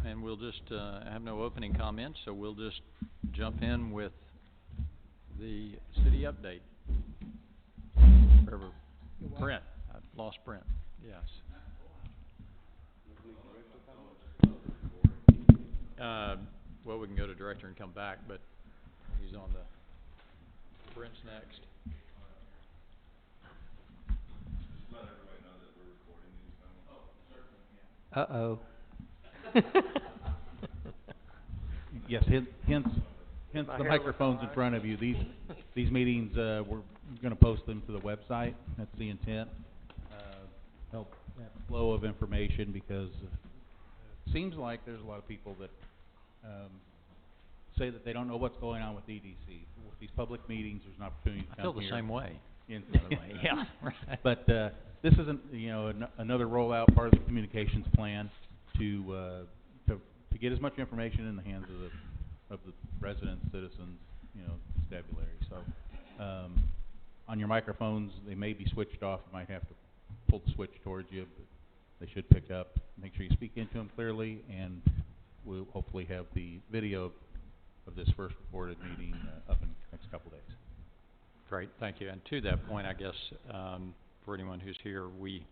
And we'll just have no opening comments, so we'll just jump in with the city update. Brent. I've lost Brent. Yes. Well, we can go to director and come back, but he's on the... Brent's next. Let everybody know that we're recording these. Uh-oh. Yes, hence the microphones in front of you. These meetings, we're going to post them to the website. That's the intent. Help that flow of information, because it seems like there's a lot of people that say that they don't know what's going on with EDC. With these public meetings, there's an opportunity to come here. I feel the same way. By the way, yeah. But this isn't, another rollout part of the communications plan to get as much information in the hands of the residents, citizens, constabulary. So on your microphones, they may be switched off. You might have to pull the switch towards you, but they should pick up. Make sure you speak into them clearly, and we'll hopefully have the video of this first recorded meeting up in the next couple days. Great, thank you. And to that point, I guess, for anyone who's here, we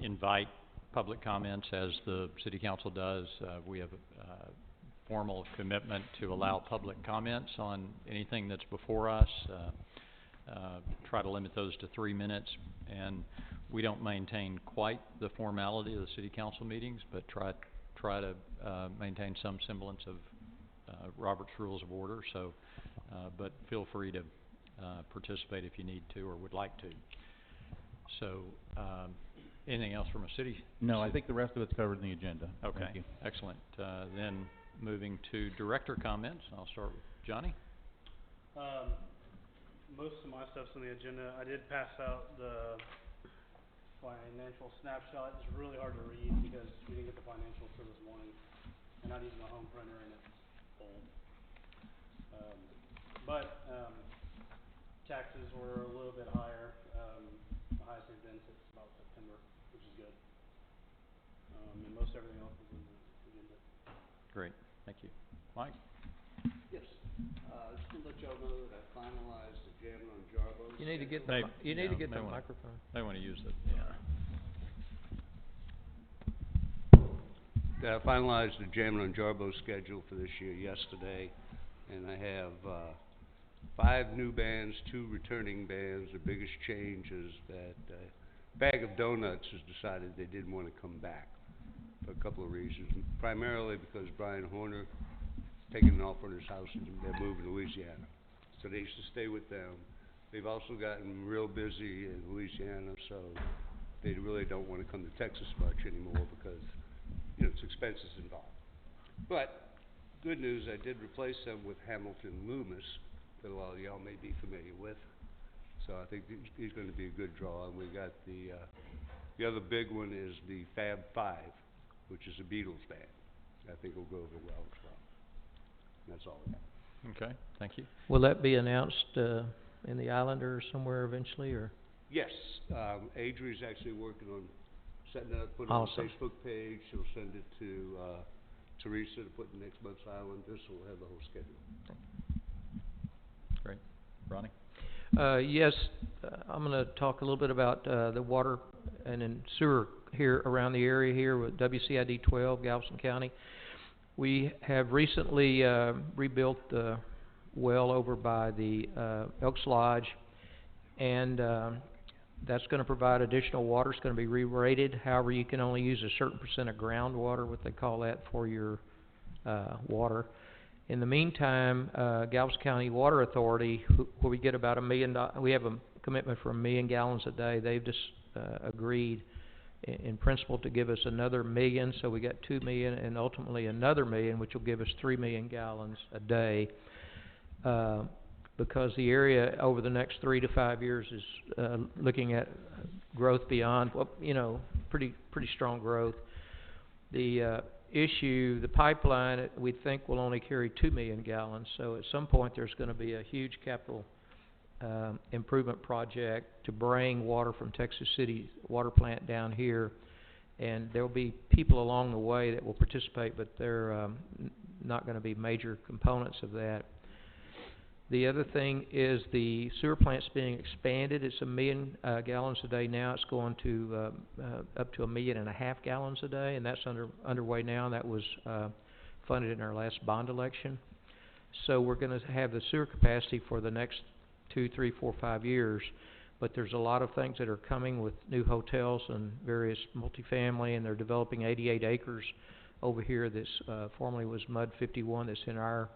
invite public comments as the City Council does. We have a formal commitment to allow public comments on anything that's before us. Try to limit those to 3 minutes, and we don't maintain quite the formality of the City Council meetings, but try to maintain some semblance of Robert's Rules of Order. So, but feel free to participate if you need to or would like to. So, anything else from a city? No, I think the rest of it's covered in the agenda. Okay, Thank you. Excellent. Then moving to director comments, I'll start with Johnny. Most of my stuff's on the agenda. I did pass out the financial snapshot. It's really hard to read because we didn't get the financials till this morning, and not using my home printer, and it's old. But taxes were a little bit higher. The highest they've been since about September, which is good. And most everything else is in the agenda. Great, thank you. Mike? Yes. Just to let y'all know that I finalized the jamming on Jarbo. You need to get They, the you need to get the microphone. They want to use it. I finalized the jamming on Jarbo schedule for this year yesterday, and I have 5 new bands, 2 returning bands. The biggest change is that Bag of Donuts has decided they didn't want to come back for a couple of reasons. Primarily because Brian Horner taking an offer on his house and they're moving to Louisiana. So they used to stay with them. They've also gotten real busy in Louisiana, so they really don't want to come to Texas much anymore because, it's expenses involved. But good news, I did replace them with Hamilton Loomis, that a lot of y'all may be familiar with. So I think he's going to be a good draw. And we got the other big one is the Fab Five, which is a Beatles band. I think it'll go over well as well. And that's all I got. Okay, thank you. Will that be announced in the Islander or somewhere eventually, or? Yes, Adri's actually working on setting it up, putting it Awesome. on the Facebook page. She'll send it to Teresa to put in next month's Islander, so we'll have the whole schedule. Great. Ronnie? Yes, I'm going to talk a little bit about the water and then sewer here around the area here with WCID 12, Galveston County. We have recently rebuilt the well over by the Elks Lodge, and that's going to provide additional water. It's going to be re-rated. However, you can only use a certain percent of groundwater, what they call that, for your water. In the meantime, Galveston County Water Authority, where we get about $1 million, we have a commitment for 1 million gallons a day. They've just agreed in principle to give us another 1 million, so we got 2 million, and ultimately another 1 million, which will give us 3 million gallons a day. Because the area over the next 3 to 5 years is looking at growth beyond, pretty strong growth. The issue, the pipeline, we think will only carry 2 million gallons. So at some point there's going to be a huge capital improvement project to bring water from Texas City water plant down here. And there'll be people along the way that will participate, but they're not going to be major components of that. The other thing is the sewer plant's being expanded. It's 1 million gallons a day now. It's going to up to 1.5 million gallons a day, and that's underway now. That was funded in our last bond election. So we're going to have the sewer capacity for the next 2, 3, 4, 5 years. But there's a lot of things that are coming with new hotels and various multifamily, and they're developing 88 acres over here. This formerly was MUD 51. That's in our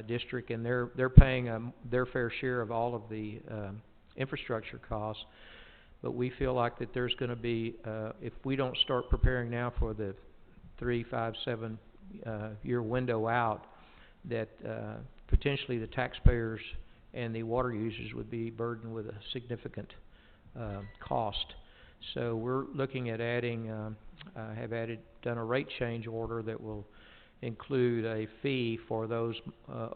district, and they're paying their fair share of all of the infrastructure costs. But we feel like that there's going to be, if we don't start preparing now for the 3, 5, 7 year window out, that potentially the taxpayers and the water users would be burdened with a significant cost. So we're looking at adding, done a rate change order that will include a fee for those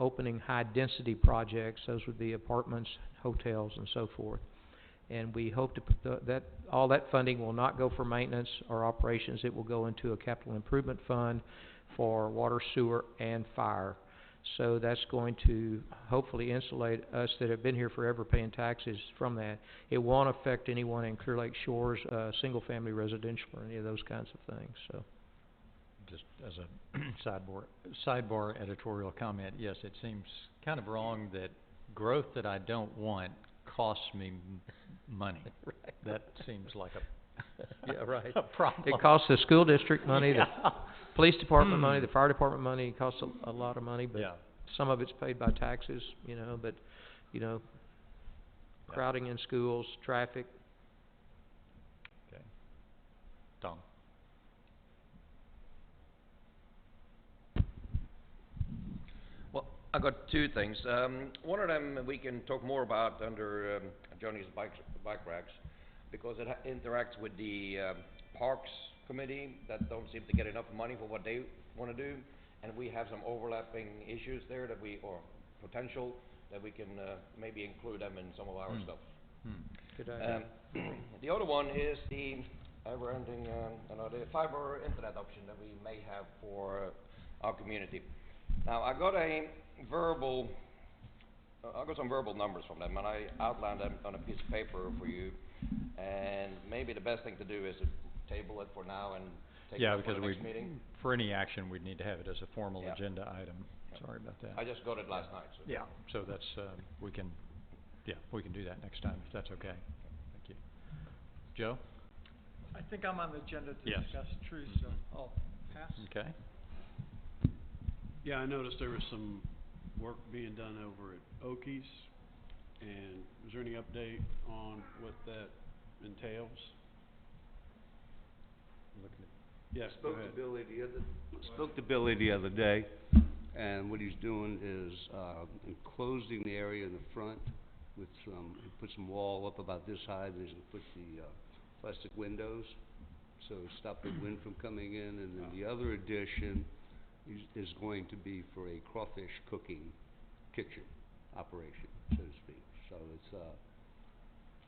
opening high-density projects. Those would be apartments, hotels, and so forth. And we hope to put that all that funding will not go for maintenance or operations. It will go into a capital improvement fund for water, sewer, and fire. So that's going to hopefully insulate us that have been here forever paying taxes from that. It won't affect anyone in Clear Lake Shores, single-family residential, or any of those kinds of things. So, Just as a sidebar editorial comment, yes, it seems kind of wrong that growth that I don't want costs me money. Right. That seems like yeah, right. a problem. It costs the school district money, Yeah. the police department money, the fire department money. It costs a lot of money, but Yeah. some of it's paid by taxes, you know. But, you know, Yeah. crowding in schools, traffic. Okay. Tom. Well, I got two things. One of them we can talk more about under Johnny's bike racks, because it interacts with the Parks Committee that don't seem to get enough money for what they want to do, and we have some overlapping issues there that or potential that we can maybe include them in some of our stuff. Good idea. The other one is the ever-ending, the fiber internet option that we may have for our community. Now, I got some verbal numbers from them, and I outlined them on a piece of paper for you. And maybe the best thing to do is to table it for now and take it up for the next meeting. For any action, we'd need to have it as a formal Yeah. agenda item. Sorry about that. I just got it last night. So. Yeah, so that's, we can do that next time, if that's okay. Thank you. Joe? I think I'm on the agenda to Yes. discuss truth, so I'll pass. Okay. Yeah, I noticed there was some work being done over at Okies, and is there any update on what that entails? Yes, go ahead. Spoke to Billy the other day, and what he's doing is enclosing the area in the front with he put some wall up about this high, and he's gonna put the plastic windows, so stop the wind from coming in, and then the other addition is going to be for a crawfish cooking kitchen operation, so to speak. So it's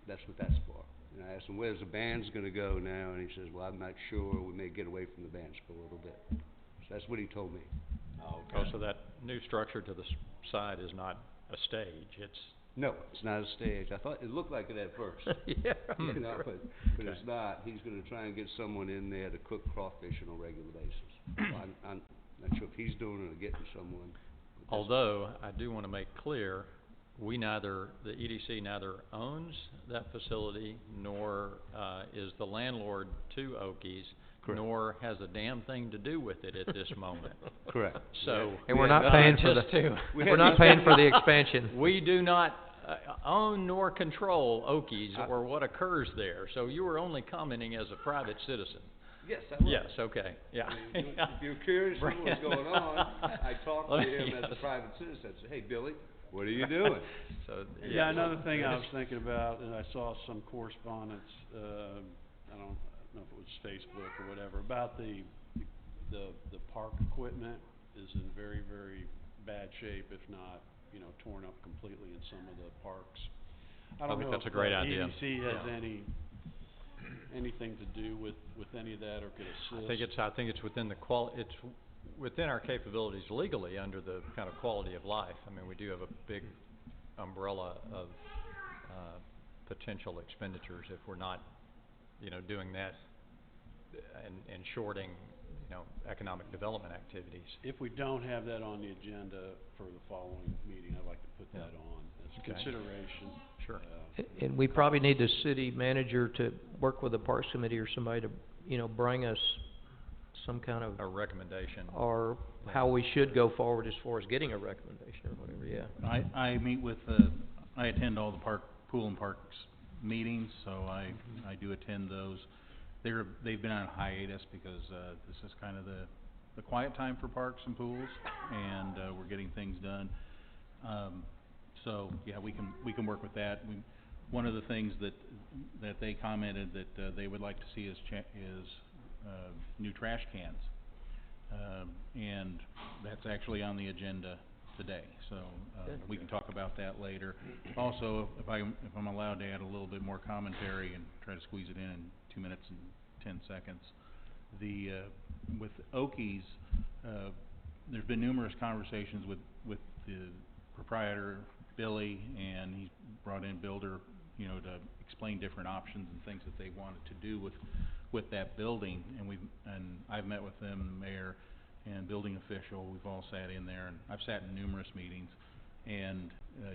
that's what that's for. And I asked him, where's the band's gonna go now? And he says, well, I'm not sure. We may get away from the bands for a little bit. So that's what he told me. Oh, so that new structure to the side is not a stage, it's... No, it's not a stage. I thought, it looked like it at first. Yeah. You know, but Okay. it's not. He's gonna try and get someone in there to cook crawfish on a regular basis. So I'm not sure if he's doing it or getting someone. But that's- Although, I do want to make clear, the EDC neither owns that facility, nor is the landlord to Okies, Correct. nor has a damn thing to do with it at this moment. Correct. So... And we're not paying for we're not paying for the expansion. We do not own nor control Okies or what occurs there, so you were only commenting as a private citizen. Yes, I was. Yes, okay, yeah. I mean, if you're curious what was going on, I talked to Let me- him as a yes. private citizen. I said, hey, Billy, what are you doing? So, Yeah, another thing I was thinking about, and I saw some correspondence, I don't know if it was Facebook or whatever, about the park equipment is in very, very bad shape, if not, you know, torn up completely in some of the parks. I don't think know that's a if great idea. EDC has Yeah. any anything to do with any of that or could assist? I think it's within it's within our capabilities legally under the kind of quality of life. I mean, we do have a big umbrella of, potential expenditures if we're not, doing that and shorting, economic development activities. If we don't have that on the agenda for the following meeting, I'd like to put that on as Okay. consideration. Sure. And we probably need the city manager to work with the Parks Committee or somebody to, bring us some kind of, A recommendation. or how we should go forward as far as getting a recommendation or whatever, yeah. I meet with, I attend all the pool and parks meetings, so I do attend those. They've been on hiatus because, this is kind of the quiet time for parks and pools, and, we're getting things done. So, yeah, we can work with that. One of the things that they commented that, they would like to see is new trash cans. And that's actually on the agenda today, so, Good. we can talk about that later. Also, if I'm allowed to add a little bit more commentary and try to squeeze it in 2 minutes and 10 seconds. With Okies, there's been numerous conversations with the proprietor, Billy, and he's brought in Builder, to explain different options and things that they wanted to do with that building. And I've met with them, the mayor and building official. We've all sat in there, and I've sat in numerous meetings, and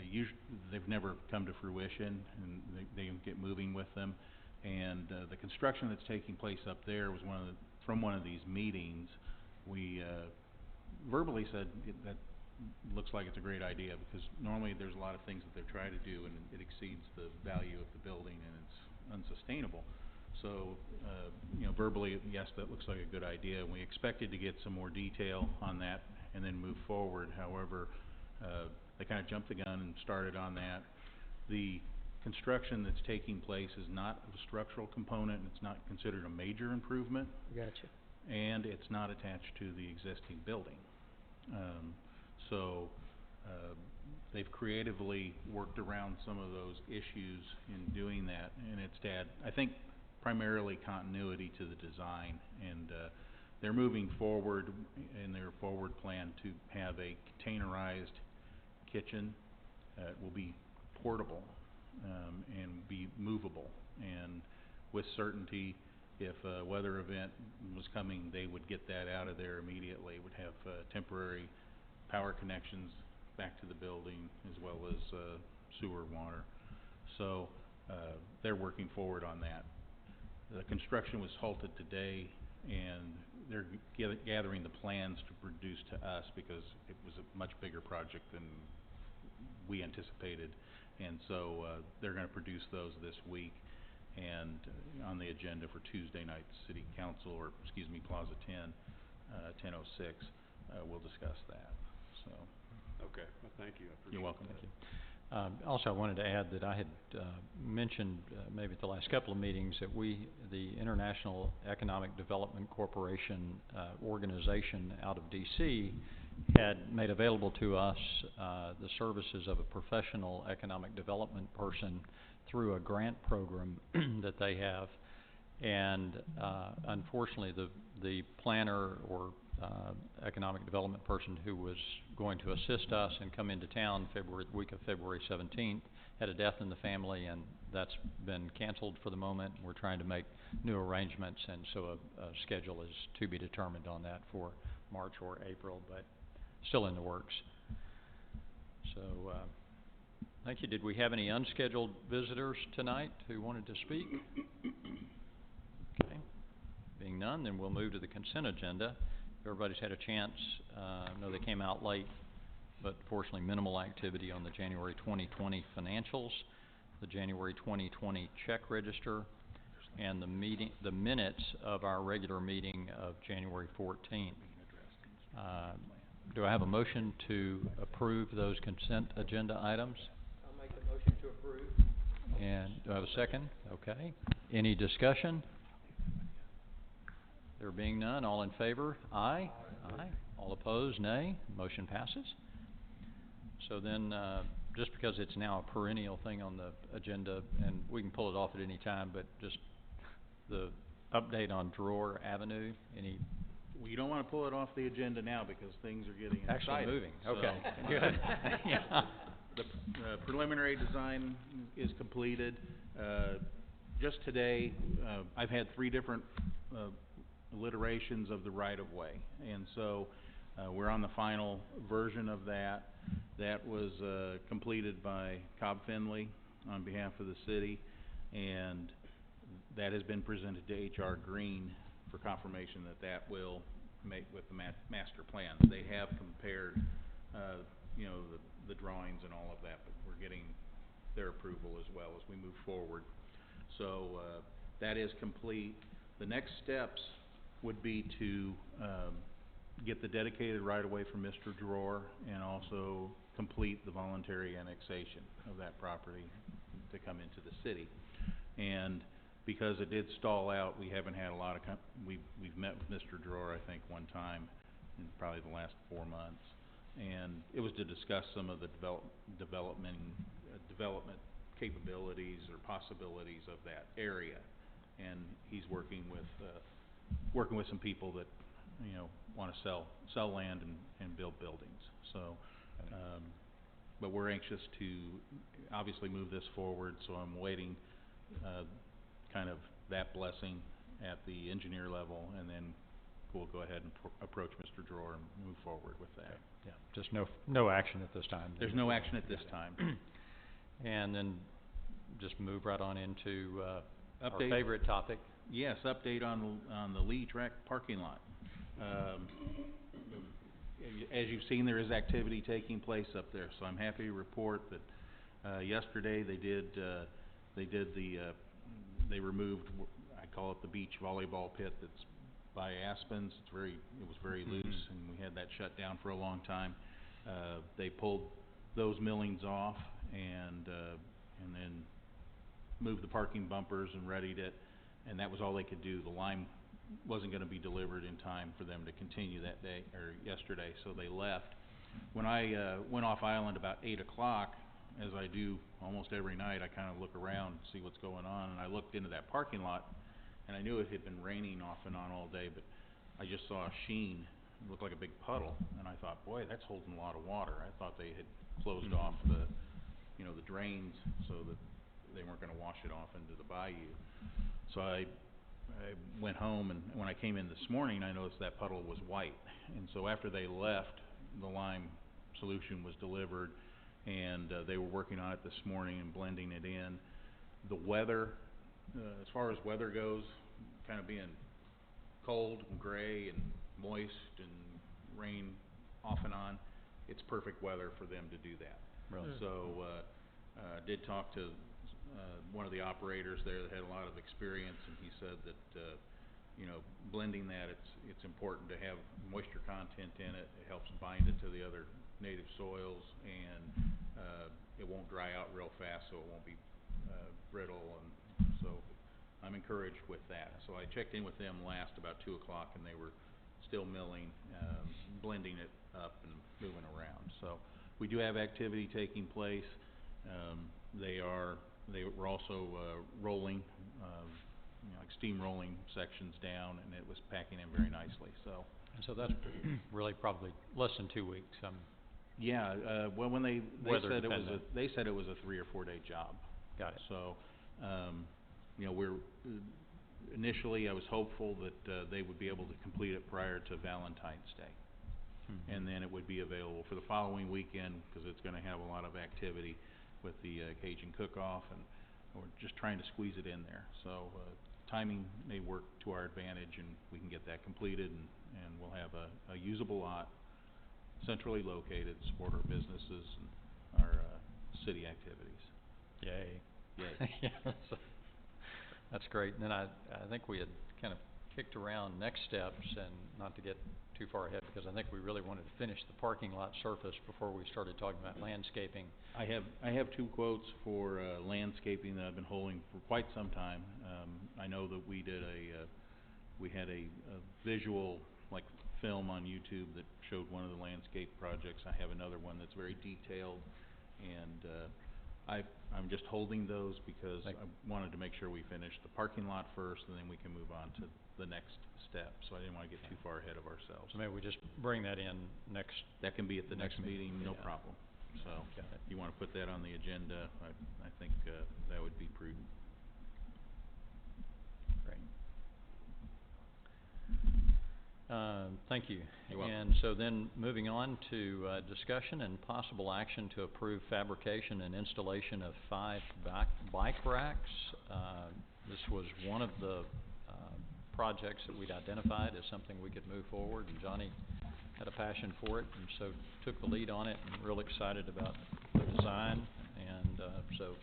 usually they've never come to fruition, and they get moving with them. And the construction that's taking place up there was from one of these meetings. We verbally said that looks like it's a great idea, because normally there's a lot of things that they're trying to do and it exceeds the value of the building and it's unsustainable. So, verbally, yes, that looks like a good idea, and we expected to get some more detail on that and then move forward. However, they kind of jumped the gun and started on that. The construction that's taking place is not a structural component, and it's not considered a major improvement, Gotcha. and it's not attached to the existing building. So they've creatively worked around some of those issues in doing that, and it's to add, I think, primarily continuity to the design, and they're moving forward in their forward plan to have a containerized kitchen. It will be portable and be movable, and with certainty, if a weather event was coming, they would get that out of there immediately. Would have temporary power connections back to the building, as well as sewer, water. So they're working forward on that. The construction was halted today, and they're gathering the plans to produce to us, because it was a much bigger project than we anticipated. And so they're going to produce those this week, and on the agenda for Tuesday night City Council, or excuse me, Plaza 10, 10:06, we'll discuss that. So. Okay, well, thank you, I appreciate it. You're welcome. Thank you. Also, I wanted to add that I had mentioned maybe at the last couple of meetings that the International Economic Development Corporation organization out of D.C. had made available to us the services of a professional economic development person through a grant program that they have. And unfortunately, the planner or economic development person who was going to assist us and come into town the week of February 17th had a death in the family, and that's been canceled for the moment. We're trying to make new arrangements, and so a schedule is to be determined on that for March or April, but still in the works. So thank you. Did we have any unscheduled visitors tonight who wanted to speak? Okay. Being none, then we'll move to the consent agenda. Everybody's had a chance. I know they came out late, but fortunately minimal activity on the January 2020 financials, the January 2020 check register, and the minutes of our regular meeting of January 14th. Do I have a motion to approve those consent agenda items? I'll make the motion to approve. And do I have a second? Okay. Any discussion? There being none, all in favor? Aye. Aye. All opposed? Nay. Motion passes. So then, just because it's now a perennial thing on the agenda, and we can pull it off at any time, but just the update on Drawer Avenue, any Well, you don't wanna pull it off the agenda now because things are getting actually exciting. moving? So, Okay, good. Yeah. The preliminary design is completed. Just today, I've had 3 different iterations of the right-of-way. And so, we're on the final version of that. That was completed by Cobb Finley on behalf of the city, and that has been presented to H.R. Green for confirmation that that will make with the master plan. They have compared, you know, the drawings and all of that, but we're getting their approval as well as we move forward. So, that is complete. The next steps would be to get the dedicated right-of-way from Mr. Drawer and also complete the voluntary annexation of that property to come into the city. And because it did stall out, we haven't had a lot of we've met with Mr. Drawer, I think, one time in probably the last 4 months. And it was to discuss some of the development capabilities or possibilities of that area. And he's working with some people that, you know, want to sell land and build buildings. So, but we're anxious to obviously move this forward, so I'm waiting kind of that blessing at the engineer level, and then we'll go ahead and approach Mr. Drawer and move forward with that. Yeah, just no action at this time. There's no action at this time. And then just move right on into our Update. favorite topic. Yes, update on the Lee Track parking lot. As you've seen, there is activity taking place up there, so I'm happy to report that yesterday they removed, I call it the beach volleyball pit that's by Aspens. It was very loose, and we had that shut down for a long time. They pulled those millings off and then moved the parking bumpers and readied it, and that was all they could do. The lime wasn't going to be delivered in time for them to continue that day or yesterday, so they left. When I went off island about 8 o'clock, as I do almost every night, I kind of look around and see what's going on, and I looked into that parking lot, and I knew it had been raining off and on all day, but I just saw a sheen. It looked like a big puddle, and I thought, boy, that's holding a lot of water. I thought they had closed off the drains so that they weren't going to wash it off into the bayou. So I went home, and when I came in this morning, I noticed that puddle was white. And so after they left, the lime solution was delivered, and they were working on it this morning and blending it in. The weather, as far as weather goes, kind of being cold and gray and moist and rain off and on, it's perfect weather for them to do that. Really? So did talk to one of the operators there that had a lot of experience, and he said that blending that, it's important to have moisture content in it. It helps bind it to the other native soils, and it won't dry out real fast, so it won't be brittle. And so I'm encouraged with that. So I checked in with them last about 2 o'clock, and they were still milling, blending it up and moving around. So we do have activity taking place. They were also rolling, like steamrolling sections down, and it was packing in very nicely. So that's really probably less than 2 weeks. Yeah, well, when they said it was a 3 or 4 day job. Got it. So, initially I was hopeful that they would be able to complete it prior to Valentine's Day. And then it would be available for the following weekend, because it's going to have a lot of activity with the Cajun cook-off, and we're just trying to squeeze it in there. So timing may work to our advantage, and we can get that completed, and we'll have a usable lot, centrally located, to support our businesses and our city activities. Yay. Yay. Yeah, that's great. And then I think we had kind of kicked around next steps, and not to get too far ahead, because I think we really wanted to finish the parking lot surface before we started talking about landscaping. I have 2 quotes for landscaping that I've been holding for quite some time. I know that we had a visual, like, film on YouTube that showed one of the landscape projects. I have another one that's very detailed, and I'm just holding those because Thank- I wanted to make sure we finished the parking lot first, and then we can move on to the next step. So I didn't wanna get too far ahead of ourselves. So maybe we just bring that in next, That can be at the Next next meeting, meeting, no yeah. problem. So, Got it. if you wanna put that on the agenda, I think, that would be prudent. great. Thank you. You're welcome. And so then, moving on to, discussion and possible action to approve fabrication and installation of 5 bike racks. This was one of the, projects that we'd identified as something we could move forward, and Johnny had a passion for it, and so took the lead on it, and real excited about the design, and, so,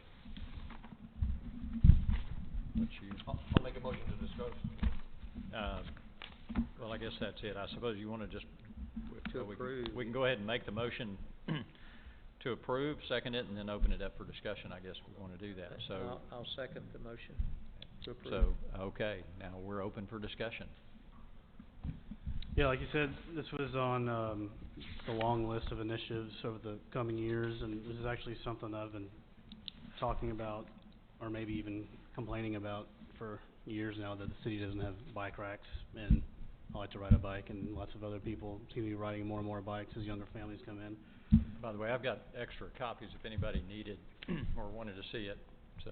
let you, I'll make a motion to discuss. well, I guess that's it. I suppose you wanna just, To well, we can- approve. we can go ahead and make the motion to approve, second it, and then open it up for discussion, I guess we wanna do that, so. I'll second the motion to approve. So, okay, now we're open for discussion. Yeah, like you said, this was on, the long list of initiatives over the coming years, and this is actually something I've been talking about, or maybe even complaining about for years now, that the city doesn't have bike racks, and I like to ride a bike, and lots of other people seem to be riding more and more bikes as younger families come in. By the way, I've got extra copies if anybody needed or wanted to see it, so.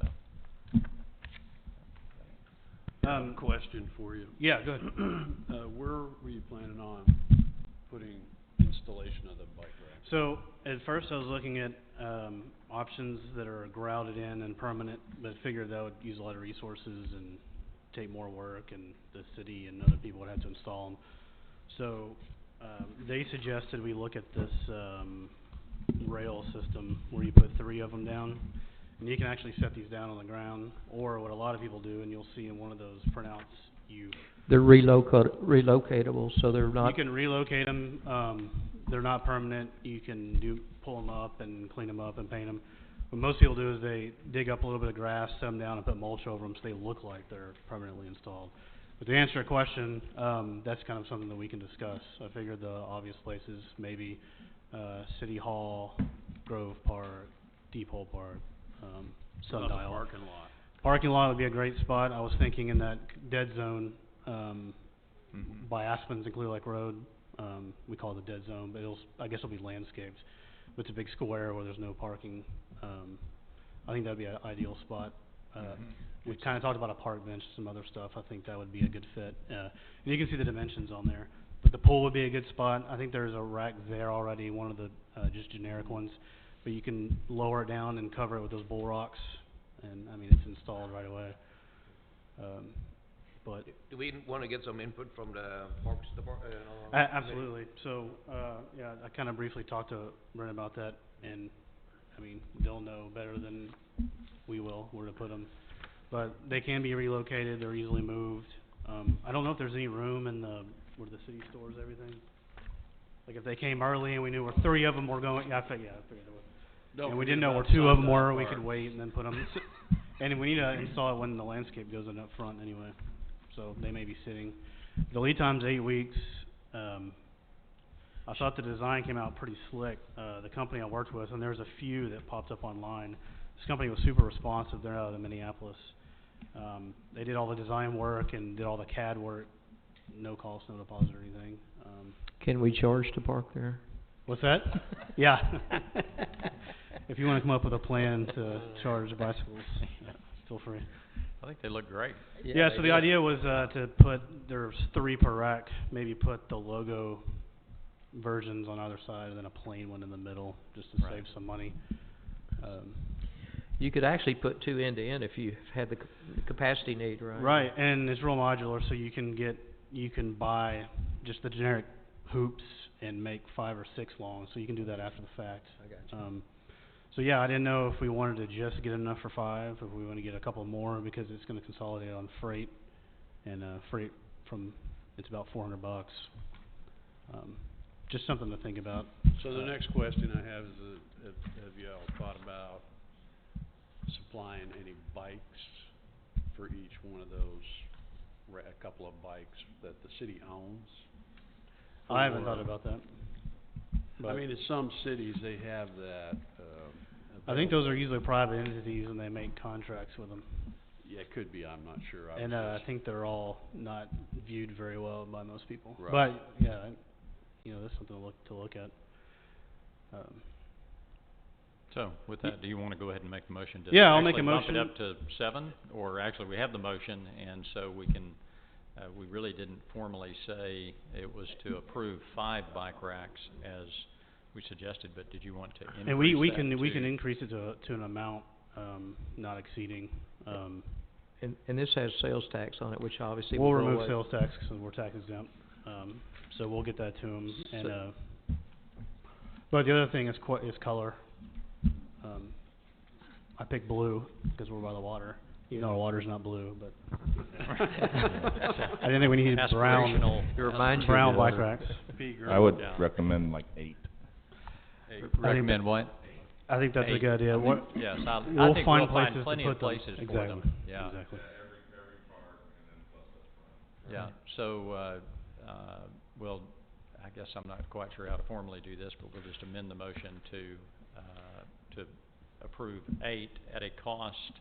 Question for you. Yeah, go ahead. Where were you planning on putting installation of the bike racks? So, at first I was looking at, options that are grouted in and permanent, but figured that would use a lot of resources and take more work, and the city and other people would have to install them. So, they suggested we look at this, rail system where you put 3 of them down, and you can actually set these down on the ground, or what a lot of people do, and you'll see in one of those printouts, They're relocatable, so they're you not, can relocate them, they're not permanent, you can pull them up and clean them up and paint them. What most people do is they dig up a little bit of grass, set them down and put mulch over them so they look like they're permanently installed. But to answer your question, that's kind of something that we can discuss. I figured the obvious places, maybe, City Hall, Grove Park, Depot Park, Not the Sundial. parking lot. Parking lot would be a great spot. I was thinking in that dead zone, Mhm. by Aspens and Clear Lake Road, we call it the dead zone, but I guess it'll be landscaped. But it's a big square where there's no parking. I think that'd be an ideal spot. Mhm. We kinda talked about a park bench, some other stuff. I think that would be a good fit. And you can see the dimensions on there. But the pool would be a good spot. I think there's a rack there already, one of the, just generic ones. But you can lower it down and cover it with those bull rocks, and, I mean, it's installed right away. But Do we wanna get some input from the Parks Department, absolutely. So, yeah, I kinda briefly talked to Brent about that, and, I mean, they'll know better than we will where to put them. But they can be relocated, they're easily moved. I don't know if there's any room in where the city stores everything. Like, if they came early and we knew where 3 of them were going, I figured there was. Don't And we forget didn't know where about 2 of them Sundial were, we Park. could wait and then put them. And we need to install it when the landscape goes in up front anyway, so they may be sitting. The lead time's 8 weeks. I thought the design came out pretty slick. The company I worked with, and there was a few that popped up online. This company was super responsive. They're out of Minneapolis. They did all the design work and did all the CAD work, no cost, no deposit or anything. can we charge to park there? What's that? Yeah. If you wanna come up with a plan to charge bicycles, feel free. I think they look great. Yeah, so the idea was, to put, there's 3 per rack, maybe put the logo versions on either side and then a plain one in the middle, just to Right. save some money. You could actually put 2 end to end if you had the capacity need, right? Right, and it's real modular, so you can buy just the generic hoops and make 5 or 6 long, so you can do that after the fact. I got you. So yeah, I didn't know if we wanted to just get enough for 5, if we wanna get a couple more, because it's gonna consolidate on freight, and, freight it's about $400. Just something to think about. So the next question I have is, have y'all thought about supplying any bikes for each one of those, a couple of bikes that the city owns? I haven't Or- thought about that. I mean, in some cities, they have that, I think those are usually private entities and they make contracts with them. Yeah, it could be, I'm not sure. And, I think they're all not viewed very well by most people. Right. But, yeah, you know, that's something to look at. So, with that, do you wanna go ahead and make the motion to Yeah, I'll make a actually bump it motion. up to 7? Or actually, we have the motion, and so we can, we really didn't formally say it was to approve 5 bike racks as we suggested, but did you want to increase that And we to- can increase it to an amount, not exceeding, And this has sales tax on it, which obviously we'll will go remove away. sales tax because we're tax exempt. So we'll get that to them and, but the other thing is is color. I picked blue because we're by the water, even though our water's not blue, but I didn't think we needed brown, Aspirational. It reminds you of brown bike water. racks. I would Yeah. recommend like 8. Recommend what? I think that's a 8. good idea. What, Yes, I think we'll we'll find find places to plenty put of them. places for Exactly. them, yeah. Exactly. Every park and then plus the front. Yeah, so, well, I guess I'm not quite sure how to formally do this, but we'll just amend the motion to approve 8 at a cost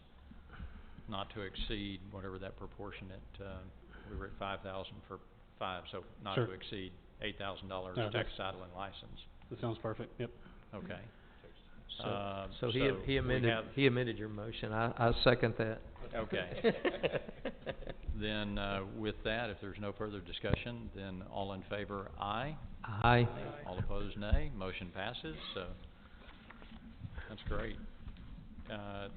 not to exceed whatever that proportionate, we were at 5,000 for 5, so not Sure. to exceed $8,000 No, tax that's- title and license, That sounds perfect, yep. okay. So we he amended your motion. I second that. Okay. Then, with that, if there's no further discussion, then all in favor, aye. Aye. All opposed, nay. Motion passes, so that's great.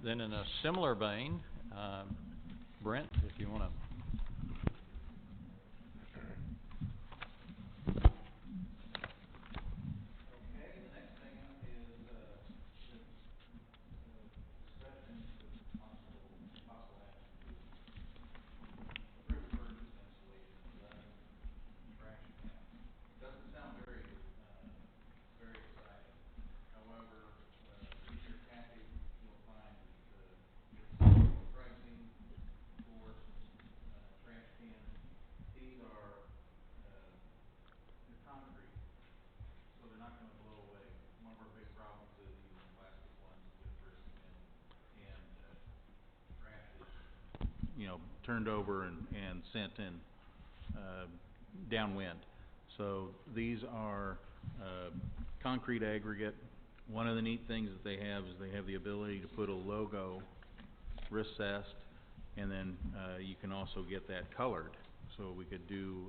Then in a similar vein, Brent, if you wanna. You know, turned over and sent in, downwind. So these are, concrete aggregate. One of the neat things that they have is they have the ability to put a logo recessed, and then, you can also get that colored. So we could do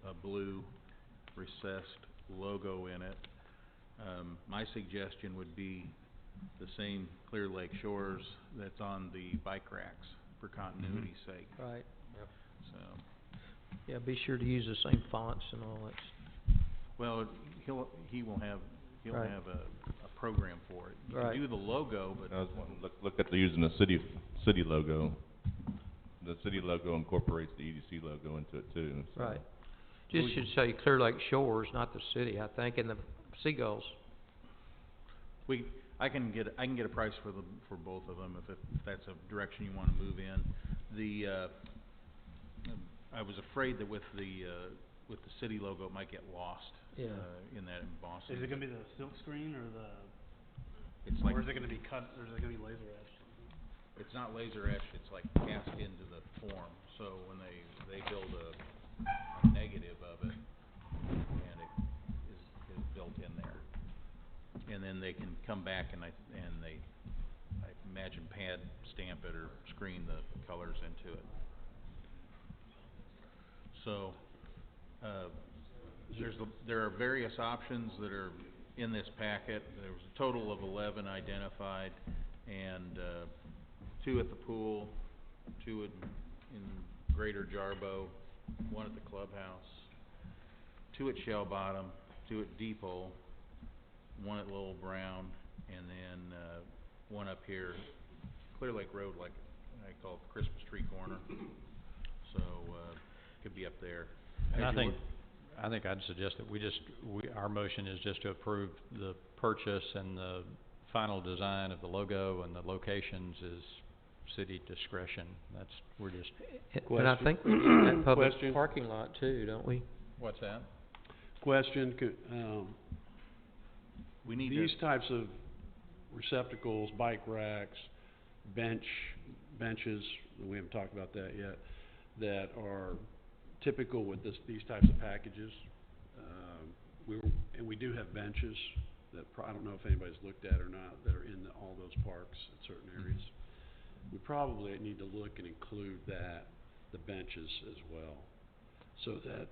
a blue recessed logo in it. My suggestion would be the same Clear Lake Shores that's on the bike racks, for continuity's sake, Right. so. Yeah, be sure to use the same fonts and all that. Well, he'll have Right. a program for it. You Right. can do the logo, but I was wanting to look at the using the city logo. The city logo incorporates the EDC logo into it too, so. Right. Just should say Clear Lake Shores, not the city, I think, and the seagulls. I can get a price for both of them if that's a direction you wanna move in. I was afraid that with the city logo, it might get lost, Yeah. in that embossing. Is it gonna be the silk screen or It's like, or is it gonna be cut, or is it gonna be laser etched? it's not laser etched, it's like cast into the form, so when they build a negative of it, and it is built in there. And then they can come back and I imagine pad stamp it or screen the colors into it. So, there are various options that are in this packet. There was a total of 11 identified, and 2 at the pool, 2 in Greater Jarbo, 1 at the clubhouse, 2 at Shell Bottom, 2 at Depot, 1 at Lowell Brown, and then 1 up here, Clear Lake Road, like I call it the Christmas tree corner. So, could be up there. And As you I think I'd suggest that our motion is just to approve the purchase, and the final design of the logo and the locations is city discretion. We're just. And I think we need that public Question. parking lot too, don't we? What's that? Question, we need these to, types of receptacles, bike racks, benches, we haven't talked about that yet, that are typical with these types of packages. And we do have benches that I don't know if anybody's looked at or not, that are in all those parks at certain areas. We probably need to look and include the benches as well, so that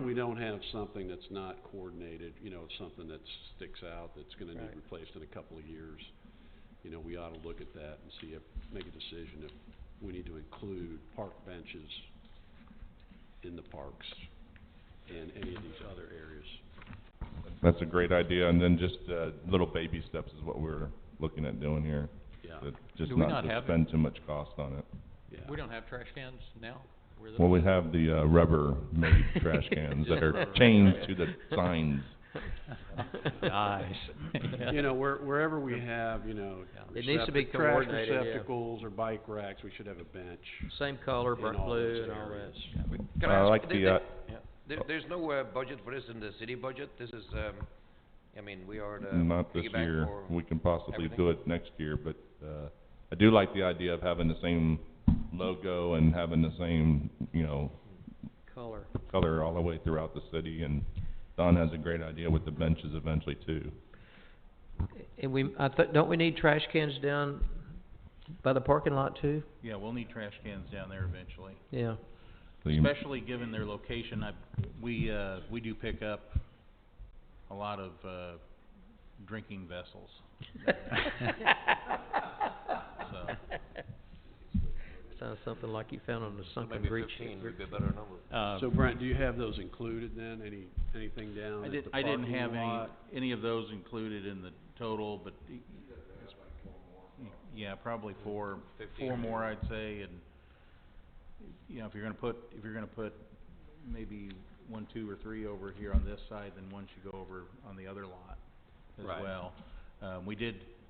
we don't have something that's not coordinated, something that sticks out that's gonna need replaced in a couple of years. We ought to look at that and make a decision if we need to include park benches in the parks and any of these other areas. That's a great idea, and then just, little baby steps is what we're looking at doing here. Yeah. Just Do we not not to have- spend too much cost on it. Yeah. We don't have trash cans now? Well, we have the, rubber-made trash cans that are chained to the signs. Nice. Wherever we have, It needs to be trash coordinated, yeah. receptacles or bike racks, we should have a bench. Same color, in bright all blue those and all that. areas. Can I ask, like the, there's no, budget for this in the city budget? This is, I mean, we are the not this piggyback year. for We can possibly everything. do it next year, but, I do like the idea of having the same logo and having the same, Color. color all the way throughout the city, and Don has a great idea with the benches eventually too. And don't we need trash cans down by the parking lot too? Yeah, we'll need trash cans down there eventually. Yeah. So you- Especially given their location, we do pick up a lot of, drinking vessels. So, Sounds something like you found on the sunken Maybe breach. 15 would be a better number. So Brent, do you have those included then? Anything down at the I didn't parking have lot? any of those included in the total, but yeah, probably four more, I'd say, and if you're gonna put maybe 1, 2, or 3 over here on this side, then one should go over on the other lot as Right. well.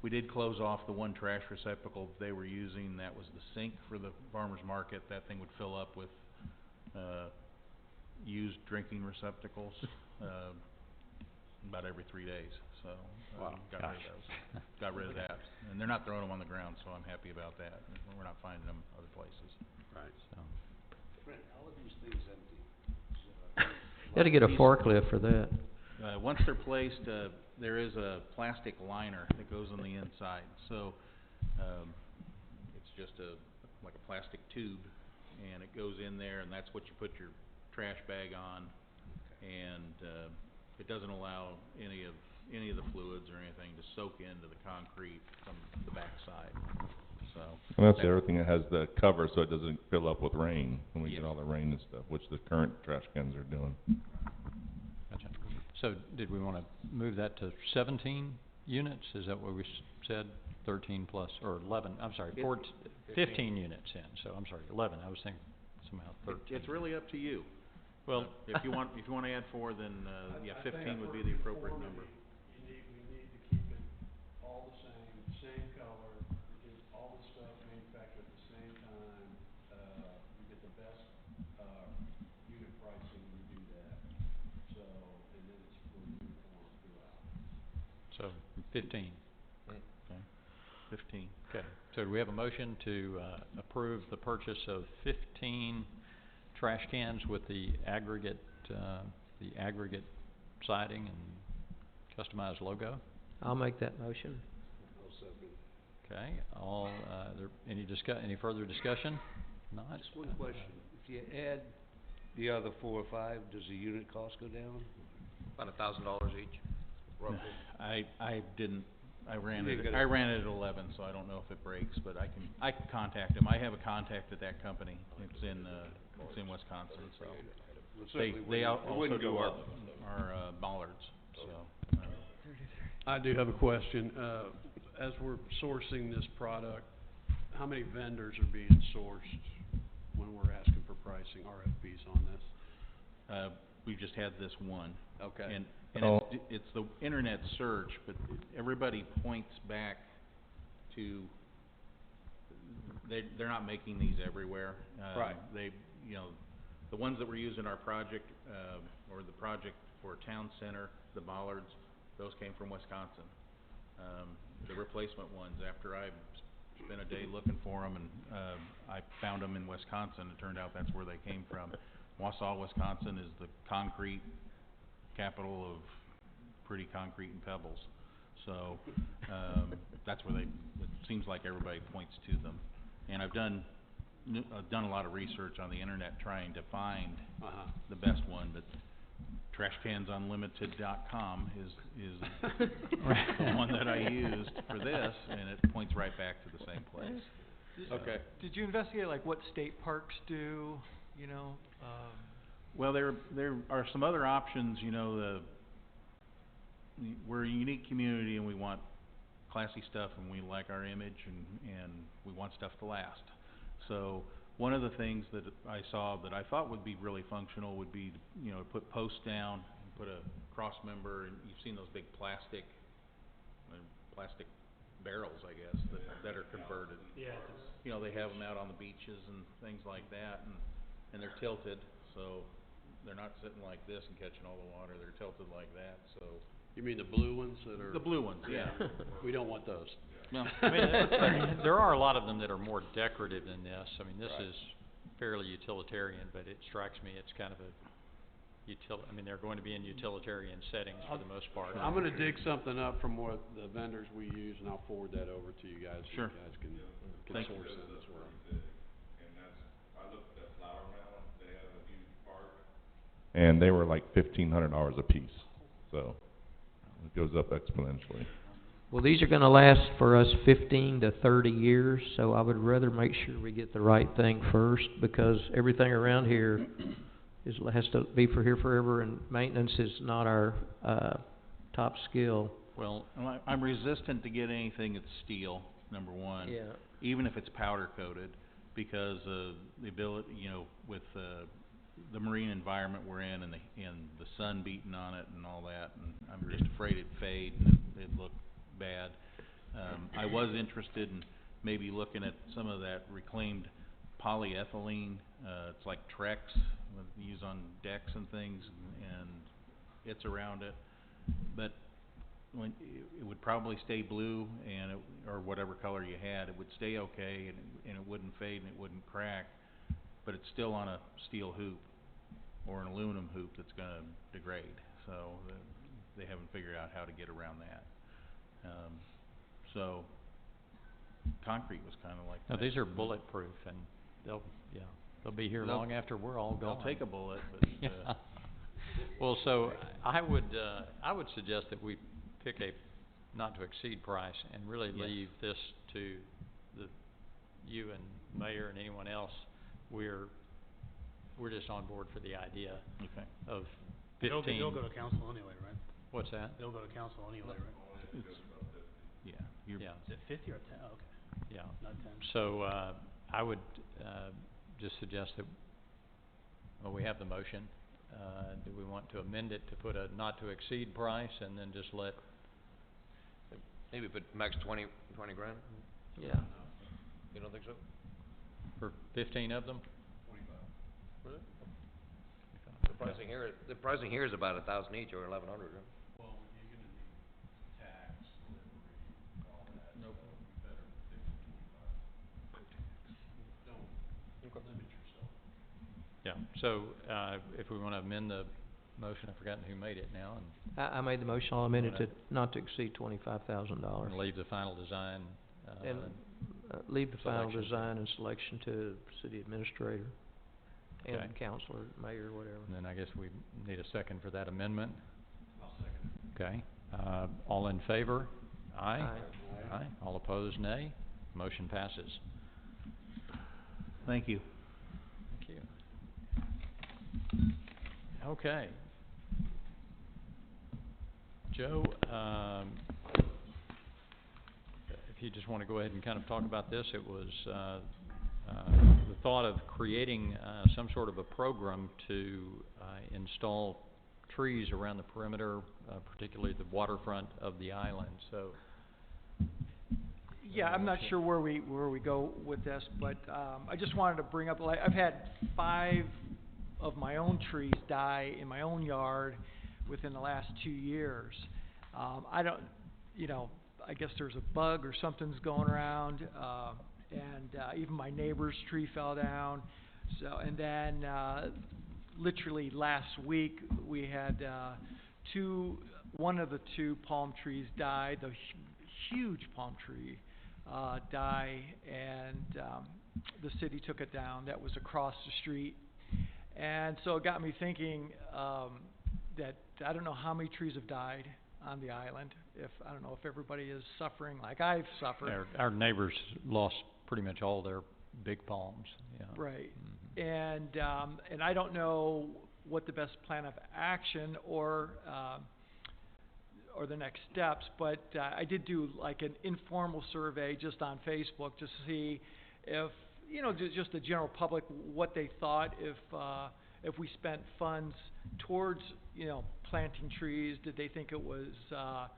We did close off the one trash receptacle they were using. That was the sink for the farmer's market. That thing would fill up with used drinking receptacles about every 3 days. So Wow. got rid of that, and they're not throwing them on the ground, so I'm happy about that. We're not finding them other places. Right. So, Brent, how are these things empty? You gotta get a forklift for that. Once they're placed, there is a plastic liner that goes on the inside, so, it's just like a plastic tube, and it goes in there, and that's what you put your trash bag on, and, it doesn't allow any of the fluids or anything to soak into the concrete from the backside, so. And that's the other thing, it has the cover so it doesn't fill up with rain when we get Yes. all the rain and stuff, which the current trash cans are doing. gotcha. So did we wanna move that to 17 units? Is that what we said? 13 plus, or 11, I'm sorry, 15 units in, so I'm sorry, 11, I was thinking somehow 13. It's really up to you. Well, If you wanna add 4, then, yeah, 15 would be the appropriate number. We need to keep it all the same color, get all the stuff manufactured at the same time. You get the best, unit pricing when you do that. So, and then it's really uniform throughout. so 15. Okay, 15. Okay, so do we have a motion to approve the purchase of 15 trash cans with the aggregate siding and customized logo? I'll make that motion. I'll second. Okay, any further discussion? Not? Just one question. If you add the other 4 or 5, does the unit cost go down? About $1,000 each, roughly. I ran You it gotta- at 11, so I don't know if it breaks, but I can contact them. I have a contact at that company. It's in Wisconsin, so. Well, They certainly also wouldn't do go our up. bollards, so. I do have a question. As we're sourcing this product, how many vendors are being sourced when we're asking for pricing, RFPs on this? We just had this one. Okay. And Oh. it's the internet search, but everybody points back to, they're not making these everywhere. Right. The ones that were used in our project, or the project for Town Center, the bollards, those came from Wisconsin. The replacement ones, after I spent a day looking for them, and I found them in Wisconsin. It turned out that's where they came from. Wausau, Wisconsin is the concrete capital of pretty concrete and pebbles. So that's where it seems like everybody points to them. And I've done a lot of research on the internet trying to find the best one, but trashcansunlimited.com is the one that I used for this, and it points right back to the same place. Okay. Did you investigate like what state parks do, you know? Well, there are some other options. You know, we're a unique community, and we want classy stuff, and we like our image, and we want stuff to last. So one of the things that I saw that I thought would be really functional would be, you know, put posts down, and put a cross member, and you've seen those big plastic barrels, I guess, that are converted. Yeah. You know, they have them out on the beaches and things like that, and they're tilted, so they're not sitting like this and catching all the water. They're tilted like that, so. You mean the blue ones that are? The blue ones, yeah. We don't want those. No. I mean, there are a lot of them that are more decorative than this. I mean, this is fairly utilitarian, but it strikes me it's kind of a I mean, they're going to be in utilitarian settings for the most part. I'm gonna dig something up from what the vendors we use, and I'll forward that over to you guys. Sure. You guys can Thank you. source it as well. And that's, I looked at Flower Mound, they have a huge park. And they were like $1,500 a piece, so it goes up exponentially. Well, these are gonna last for us 15 to 30 years, so I would rather make sure we get the right thing first, because everything around here has to be for here forever, and maintenance is not our top skill. Well, I'm resistant to get anything that's steel, number one. Yeah. Even if it's powder coated, because the ability, you know, with the marine environment we're in, and the sun beating on it and all that, and I'm just afraid it'd fade and it'd look bad. I was interested in maybe looking at some of that reclaimed polyethylene. It's like Trex, used on decks and things, and it's around it. But when it would probably stay blue, and or whatever color you had, it would stay okay, and it wouldn't fade and it wouldn't crack. But it's still on a steel hoop or an aluminum hoop that's going to degrade. So they haven't figured out how to get around that. So concrete was kind of like no, that. these are bulletproof, and they'll be here long after we're all gone. They'll take a bullet, but Yeah. Well, so I would suggest that we pick a not to exceed price and really leave this to you and Mayor and anyone else. We're just on board for the idea of 15. They'll go to council anyway, right? What's that? They'll go to council anyway, right? Yeah. Is it 50 or 10? Oh, okay. Yeah. Not 10. So I would just suggest that, well, we have the motion. Do we want to amend it to put a not to exceed price, and then just let? Maybe put max 20 grand? Yeah. You don't think so? For 15 of them? 25. Really? The pricing here is about 1,000 each, or 1,100, right? Well, you're gonna need tax, delivery, all that. Nope. So better pick 25. Don't limit yourself. Yeah. So if we want to amend the motion, I've forgotten who made it now, I made the motion. I'll amend it to not to exceed $25,000. and leave the final design. And leave the final selection. design and selection to city administrator and Okay. councilor, mayor, whatever. And then I guess we need a second for that amendment. I'll second it. Okay. All in favor? Aye. Aye. Aye. All opposed, nay. Motion passes. Thank you. Thank you. Okay. Joe, if you just want to go ahead and kind of talk about this, it was the thought of creating some sort of a program to install trees around the perimeter, particularly the waterfront of the island. So, Yeah, I'm not sure where we go with this, but I just wanted to bring up, like, I've had 5 of my own trees die in my own yard within the last 2 years. I don't, you know, I guess there's a bug or something's going around, and even my neighbor's tree fell down. So, and then, literally last week, we had, one of the two palm trees died, the huge palm tree, die, and, the city took it down. That was across the street. And so it got me thinking, that I don't know how many trees have died on the island. I don't know if everybody is suffering like I've suffered. Our neighbors lost pretty much all their big palms, yeah. Right. And I don't know what the best plan of action or the next steps, but I did do like an informal survey just on Facebook just to see if, just the general public, what they thought if we spent funds towards, planting trees. Did they think it was, a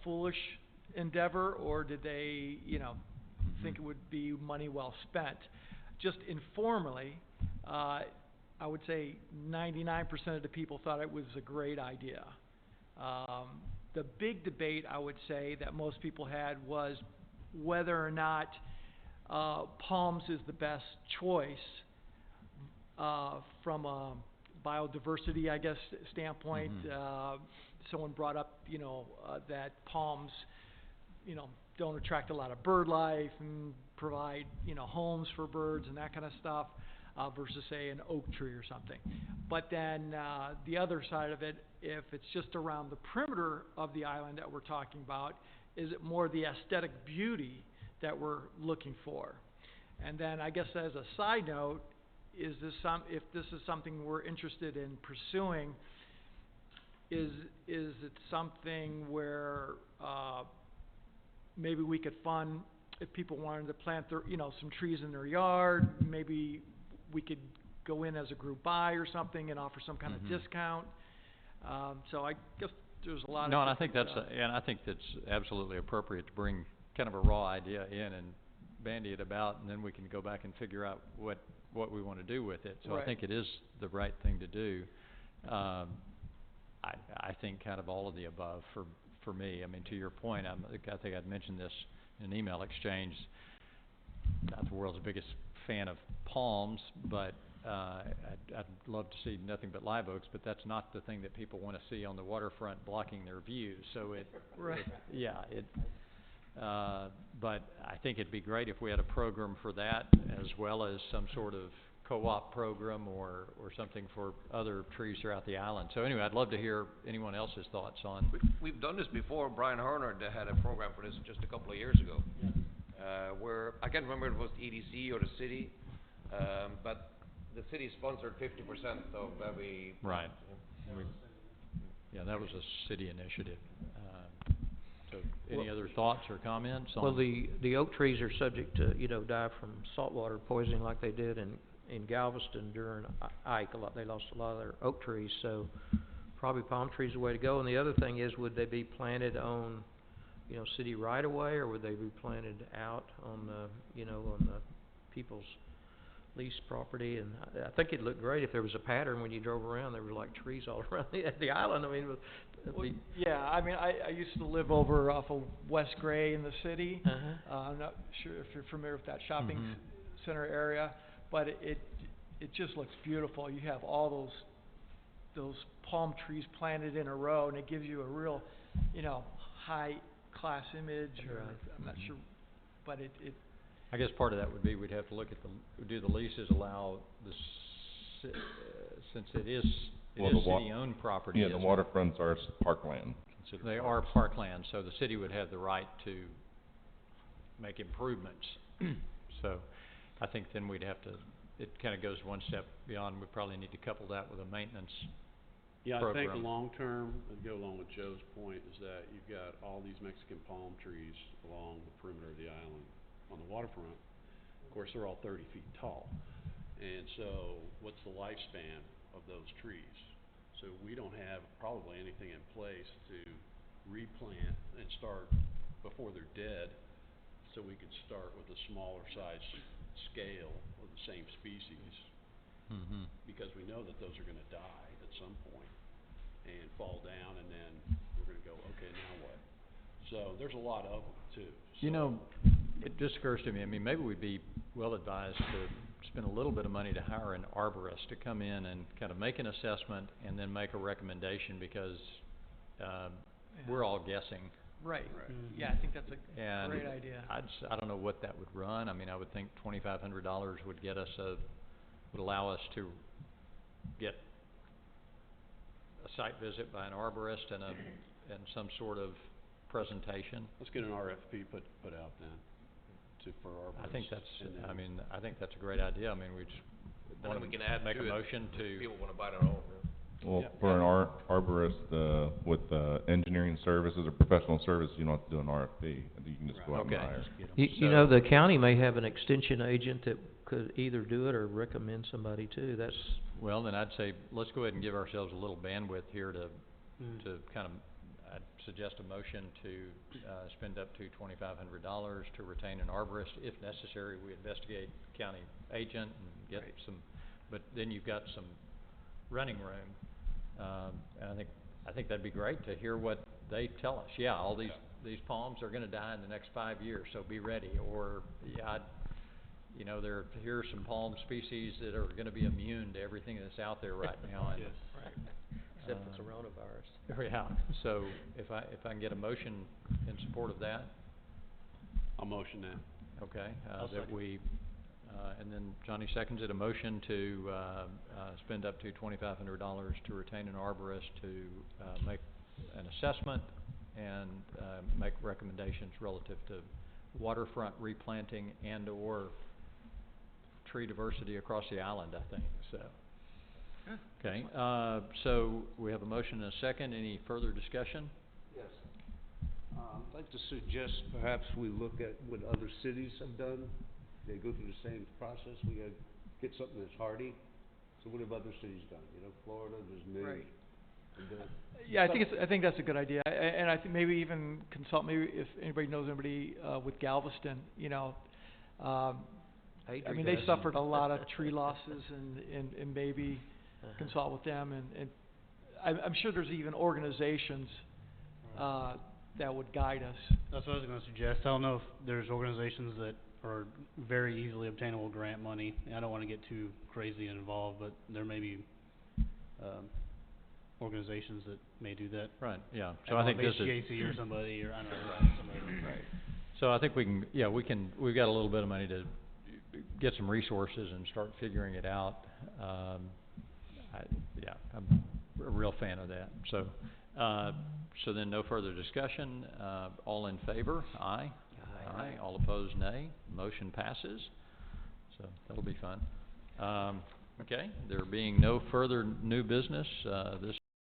foolish endeavor, or did they, think it would be money well spent? Just informally, I would say 99% of the people thought it was a great idea. The big debate, I would say, that most people had was whether or not palms is the best choice from a biodiversity, I guess, standpoint. Someone brought up, that palms, don't attract a lot of bird life and provide, homes for birds and that kind of stuff, versus, say, an oak tree or something. But then the other side of it, if it's just around the perimeter of the island that we're talking about, is it more the aesthetic beauty that we're looking for? And then I guess as a side note, if this is something we're interested in pursuing, is it something where maybe we could fund, if people wanted to plant their, some trees in their yard, maybe we could go in as a group buy or something and offer some kind of discount. So I guess there's a lot of... No, and I think that's absolutely appropriate to bring kind of a raw idea in and bandy it about, and then we can go back and figure out what we want to do with it. So Right. I think it is the right thing to do. I think kind of all of the above for me. I mean, to your point, I think I'd mentioned this in an email exchange. Not the world's biggest fan of palms, but I'd love to see nothing but live oaks, but that's not the thing that people want to see on the waterfront blocking their views. So Right. But I think it'd be great if we had a program for that, as well as some sort of co-op program or something for other trees throughout the island. So anyway, I'd love to hear anyone else's thoughts on. We've done this before. Brian Horner had a program for this just a couple of years ago, where I can't remember if it was the EDC or the city, but the city sponsored 50% of every. Right. Yeah, that was a city initiative. So any other thoughts or comments on? Well, the oak trees are subject to, die from saltwater poisoning like they did in Galveston during Ike. They lost a lot of their oak trees, so probably palm trees are the way to go. And the other thing is, would they be planted on, city right of way, or would they be planted out on the, on the people's lease property? And I think it'd look great if there was a pattern when you drove around. There were like trees all around the island. I mean, yeah, I mean, I used to live over off of West Gray in the city. I'm not sure if you're familiar with that shopping center area, but it just looks beautiful. You have all those palm trees planted in a row, and it gives you a real, high class image. Or I'm not sure, but it I guess part of that would be we'd have to look at do the leases allow since it is city-owned property. Yeah, the waterfronts are parkland. They are parkland, so the city would have the right to make improvements. So I think then we'd have to, it kind of goes one step beyond. We probably need to couple that with a maintenance program. I think long-term, I'd go along with Joe's point, is that you've got all these Mexican palm trees along the perimeter of the island on the waterfront. Of course, they're all 30 feet tall. And so what's the lifespan of those trees? So we don't have probably anything in place to replant and start before they're dead, so we could start with a smaller size scale of the same species, because we know that those are going to die at some point and fall down, and then we're going to go, okay, now what? So So there's a lot of them too. You So- know, it just occurs to me, I mean, maybe we'd be well advised to spend a little bit of money to hire an arborist to come in and kind of make an assessment and then make a recommendation, because, we're all guessing. Right. Right. Yeah, I think that's a And great idea. I don't know what that would run. I mean, I would think $2,500 would get us would allow us to get a site visit by an arborist and some sort of presentation. Let's get an RFP put out then, for arborists. I think that's, and then- I mean, I think that's a great idea. I mean, we just, One we can add make to a it motion if to, people wanna buy their own. Well, Yeah. for an arborist, with, engineering services or professional services, you don't have to do an RFP. I think you can just go out and Okay. hire. You know, the county may have an extension agent that could either do it or recommend somebody too. That's, well, then I'd say, let's go ahead and give ourselves a little bandwidth here to kind of, I'd suggest a motion to, spend up to $2,500 to retain an arborist. If necessary, we investigate county agent and get some, but then you've got some running room. And I think that'd be great to hear what they tell us. Yeah, all these palms are gonna die in the next 5 years, so be ready. Or, yeah, here are some palm species that are gonna be immune to everything that's out there right now. And, except for coronavirus. yeah, so if I can get a motion in support of that, I'll motion that. okay, I'll that second. we, and then Johnny seconds it, a motion to, spend up to $2,500 to retain an arborist to, make an assessment and, make recommendations relative to waterfront replanting and or tree diversity across the island, I think, so. Okay, so we have a motion and a second. Any further discussion? Yes. I'd like to suggest perhaps we look at what other cities have done. They go through the same process. We gotta get something that's hardy. So what have other cities done? You know, Florida, there's many. Right. And, Yeah, I think that's a good idea. And I think maybe even consult, maybe if anybody knows anybody, with Galveston, you know, I mean, they suffered a lot of tree losses and maybe consult with them and I'm sure there's even organizations, that would guide us. That's what I was gonna suggest. I don't know if there's organizations that are very easily obtainable grant money. I don't wanna get too crazy involved, but there may be, organizations that may do that. Right, yeah. So I think this is, HGAC or somebody, or I don't know, somebody. right. So I think we've got a little bit of money to get some resources and start figuring it out. I'm a real fan of that. So, so then no further discussion. All in favor? Aye. Aye. All opposed, nay. Motion passes. So that'll be fun. Okay, there being no further new business, this